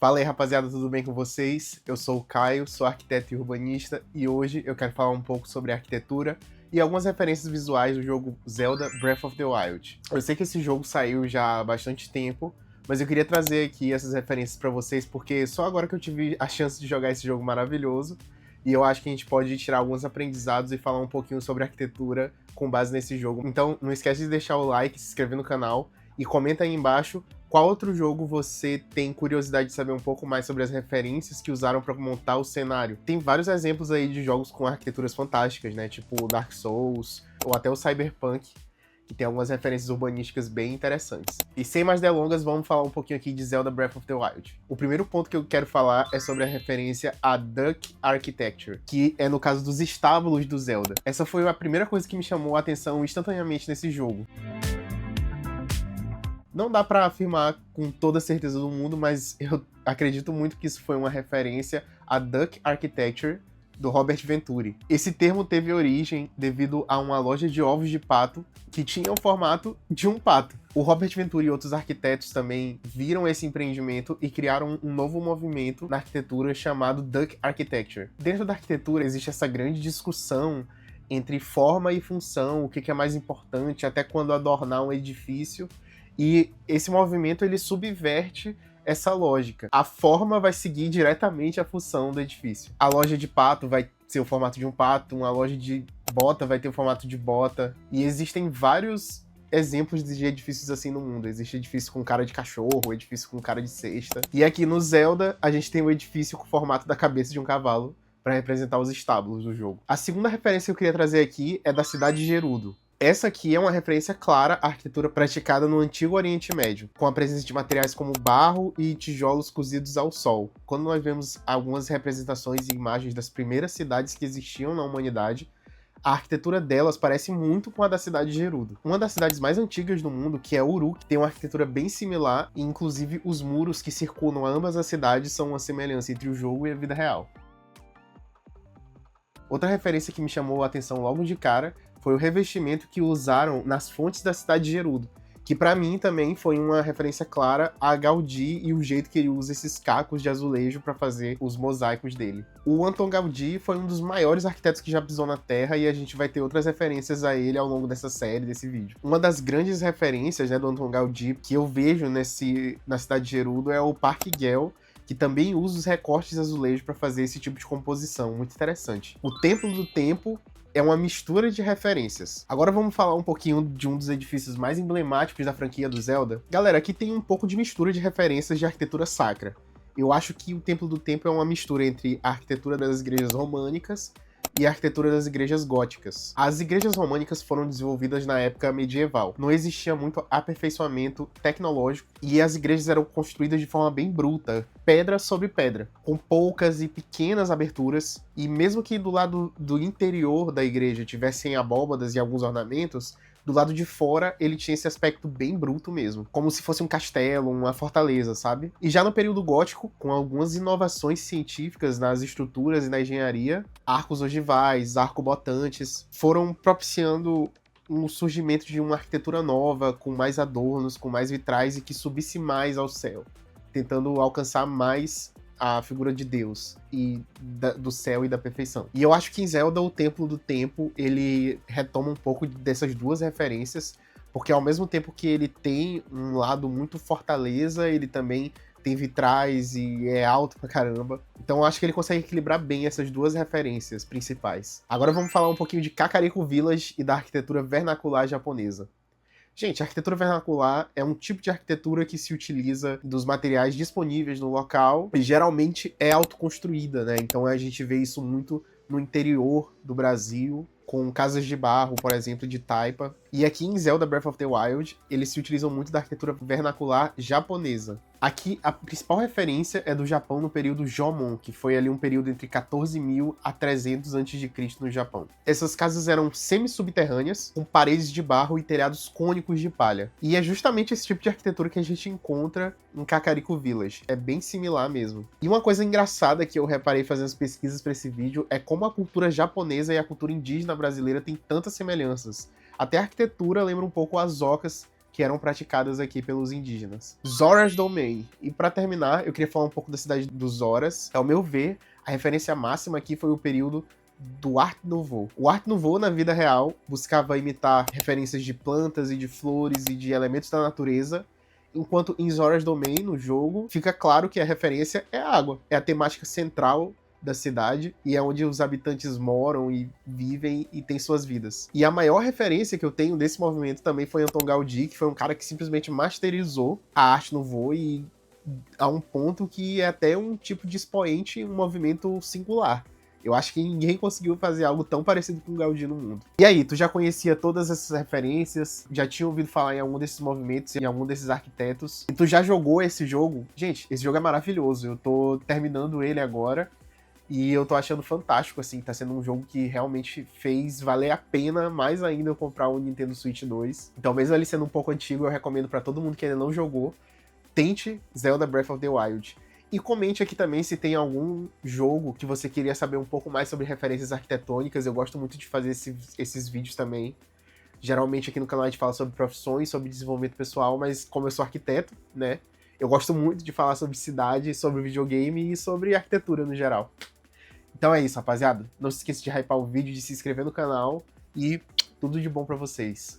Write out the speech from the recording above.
Fala aí, rapaziada, tudo bem com vocês? Eu sou o Caio, sou arquiteto e urbanista e hoje eu quero falar um pouco sobre arquitetura e algumas referências visuais do jogo Zelda Breath of the Wild. Eu sei que esse jogo saiu já há bastante tempo, mas eu queria trazer aqui essas referências pra vocês porque só agora que eu tive a chance de jogar esse jogo maravilhoso e eu acho que a gente pode tirar alguns aprendizados e falar um pouquinho sobre arquitetura com base nesse jogo. Então não esquece de deixar o like, se inscrever no canal e comenta aí embaixo qual outro jogo você tem curiosidade de saber um pouco mais sobre as referências que usaram para montar o cenário. Tem vários exemplos aí de jogos com arquiteturas fantásticas, né? Tipo Dark Souls ou até o Cyberpunk, que tem algumas referências urbanísticas bem interessantes. E sem mais delongas, vamos falar um pouquinho aqui de Zelda Breath of the Wild. O primeiro ponto que eu quero falar é sobre a referência a Duck Architecture, que é no caso dos estábulos do Zelda. Essa foi a primeira coisa que me chamou a atenção instantaneamente nesse jogo. Não dá pra afirmar com toda a certeza do mundo, mas eu acredito muito que isso foi uma referência a Duck Architecture, do Robert Venturi. Esse termo teve origem devido a uma loja de ovos de pato que tinha o formato de um pato. O Robert Venturi e outros arquitetos também viram esse empreendimento e criaram um novo movimento na arquitetura chamado Duck Architecture. Dentro da arquitetura existe essa grande discussão entre forma e função, o que é mais importante, até quando adornar um edifício. E esse movimento ele subverte essa lógica. A forma vai seguir diretamente a função do edifício. A loja de pato vai ser o formato de um pato, uma loja de bota vai ter o formato de bota. E existem vários exemplos de edifícios assim no mundo. Existe edifício com cara de cachorro, edifício com cara de cesta. E aqui no Zelda, a gente tem o edifício com o formato da cabeça de um cavalo para representar os estábulos do jogo. A segunda referência que eu queria trazer aqui é da cidade de Gerudo. Essa aqui é uma referência clara à arquitetura praticada no Antigo Oriente Médio, com a presença de materiais como barro e tijolos cozidos ao sol. Quando nós vemos algumas representações e imagens das primeiras cidades que existiam na humanidade, a arquitetura delas parece muito com a da cidade de Gerudo. Uma das cidades mais antigas do mundo, que é Uruk, tem uma arquitetura bem similar, e inclusive os muros que circundam ambas as cidades são uma semelhança entre o jogo e a vida real. Outra referência que me chamou a atenção logo de cara foi o revestimento que usaram nas fontes da cidade de Gerudo, que pra mim também foi uma referência clara a Gaudí e o jeito que ele usa esses cacos de azulejo para fazer os mosaicos dele. O Anton Gaudí foi um dos maiores arquitetos que já pisou na Terra e a gente vai ter outras referências a ele ao longo dessa série, desse vídeo. Uma das grandes referências, né, do Anton Gaudí que eu vejo na cidade de Gerudo é o Parque Güell, que também usa os recortes de azulejo para fazer esse tipo de composição, muito interessante. O Templo do Tempo é uma mistura de referências. Agora vamos falar um pouquinho de um dos edifícios mais emblemáticos da franquia do Zelda. Galera, aqui tem um pouco de mistura de referências de arquitetura sacra. Eu acho que o Templo do Tempo é uma mistura entre a arquitetura das igrejas românicas e a arquitetura das igrejas góticas. As igrejas românicas foram desenvolvidas na época medieval. Não existia muito aperfeiçoamento tecnológico e as igrejas eram construídas de forma bem bruta, pedra sobre pedra, com poucas e pequenas aberturas, e mesmo que do lado do interior da igreja tivessem abóbadas e alguns ornamentos, do lado de fora ele tinha esse aspecto bem bruto mesmo, como se fosse um castelo, uma fortaleza, sabe? E já no período gótico, com algumas inovações científicas nas estruturas e na engenharia, arcos ogivais, arcobotantes, foram propiciando um surgimento de uma arquitetura nova, com mais adornos, com mais vitrais e que subisse mais ao céu, tentando alcançar mais a figura de Deus e do céu e da perfeição. E eu acho que em Zelda, o Templo do Tempo, ele retoma um pouco dessas duas referências, porque ao mesmo tempo que ele tem um lado muito fortaleza, ele também tem vitrais e é alto pra caramba. Então eu acho que ele consegue equilibrar bem essas duas referências principais. Agora vamos falar um pouquinho de Kakariko Village e da arquitetura vernacular japonesa. Gente, a arquitetura vernacular é um tipo de arquitetura que se utiliza dos materiais disponíveis no local e geralmente é autoconstruída, né? Então a gente vê isso muito no interior do Brasil, com casas de barro, por exemplo, de taipa. E aqui em Zelda Breath of the Wild, eles se utilizam muito da arquitetura vernacular japonesa. Aqui, a principal referência é do Japão no período Jomon, que foi ali um período entre 14.000 a 300 a.C. no Japão. Essas casas eram semi-subterrâneas, com paredes de barro e telhados cônicos de palha. E é justamente esse tipo de arquitetura que a gente encontra em Kakariko Village. É bem similar mesmo. E uma coisa engraçada que eu reparei fazendo as pesquisas para esse vídeo é como a cultura japonesa e a cultura indígena brasileira têm tantas semelhanças. Até a arquitetura lembra um pouco as ocas que eram praticadas aqui pelos indígenas. Zora's Domain. E para terminar, eu queria falar um pouco da cidade dos Zoras. Ao meu ver, a referência máxima aqui foi o período do Art Nouveau. O Art Nouveau, na vida real, buscava imitar referências de plantas e de flores e de elementos da natureza, enquanto em Zora's Domain, no jogo, fica claro que a referência é a água. É a temática central da cidade e é onde os habitantes moram e vivem e têm suas vidas. E a maior referência que eu tenho desse movimento também foi Anton Gaudí, que foi um cara que simplesmente masterizou a Arte Nouveau e a um ponto que é até um tipo de expoente, um movimento singular. Eu acho que ninguém conseguiu fazer algo tão parecido com o Gaudí no mundo. E aí, tu já conhecia todas essas referências? Já tinha ouvido falar em algum desses movimentos, em algum desses arquitetos? E tu já jogou esse jogo? Gente, esse jogo é maravilhoso. Eu tô terminando ele agora. E eu tô achando fantástico, assim, tá sendo um jogo que realmente fez valer a pena mais ainda eu comprar o Nintendo Switch 2. Então, mesmo ele sendo um pouco antigo, eu recomendo pra todo mundo que ainda não jogou, tente Zelda Breath of the Wild. E comente aqui também se tem algum jogo que você queria saber um pouco mais sobre referências arquitetônicas. Eu gosto muito de fazer esses vídeos também. Geralmente aqui no canal a gente fala sobre profissões, sobre desenvolvimento pessoal, mas como eu sou arquiteto, né, eu gosto muito de falar sobre cidade, sobre videogame e sobre arquitetura no geral. Então é isso, rapaziada. Não se esqueça de hypar o vídeo, de se inscrever no canal e tudo de bom pra vocês.